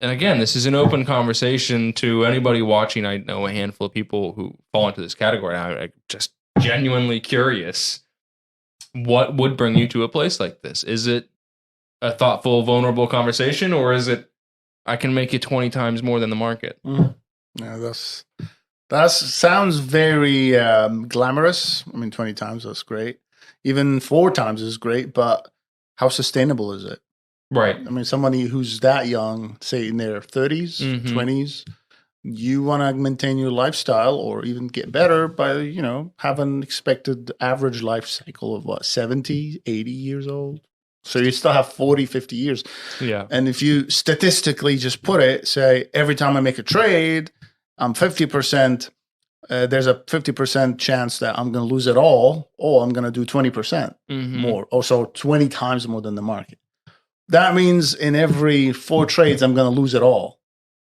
and again, this is an open conversation to anybody watching. I know a handful of people who fall into this category. I'm just genuinely curious. What would bring you to a place like this? Is it a thoughtful, vulnerable conversation, or is it, I can make it 20 times more than the market? Yeah, that sounds very glamorous. I mean, 20 times, that's great. Even 4 times is great, but how sustainable is it? Right. I mean, somebody who's that young, say in their 30s, 20s, you want to maintain your lifestyle or even get better by, have an expected average life cycle of 70, 80 years old. So you still have 40, 50 years. Yeah. And if you statistically just put it, say, every time I make a trade, I'm 50%, there's a 50% chance that I'm going to lose it all, or I'm going to do 20% more, also 20 times more than the market. That means in every 4 trades, I'm going to lose it all.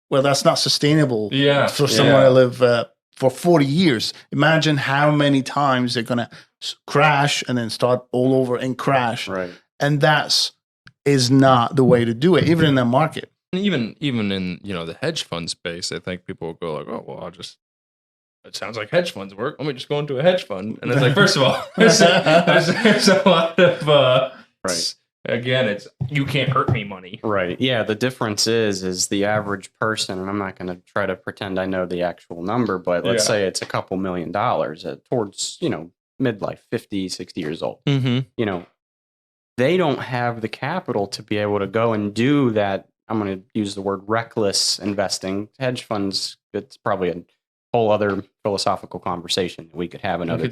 Well, that's not sustainable for someone to live for 40 years. Imagine how many times they're going to crash and then start all over and crash. Right. And is not the way to do it, even in the market. Even in the hedge fund space, I think people will go like, "Oh, well, it sounds like hedge funds work. Let me just go into a hedge fund." And it's like, first of all, there's a lot of right. Again, it's you can't hurt me money. Right. Yeah. The difference is the average person, and I'm not going to try to pretend I know the actual number, but let's say it's a couple $1 million towards midlife, 50, 60 years old. They don't have the capital to be able to go and do that. I'm going to use the word reckless investing. Hedge funds, it's probably a whole other philosophical conversation we could have another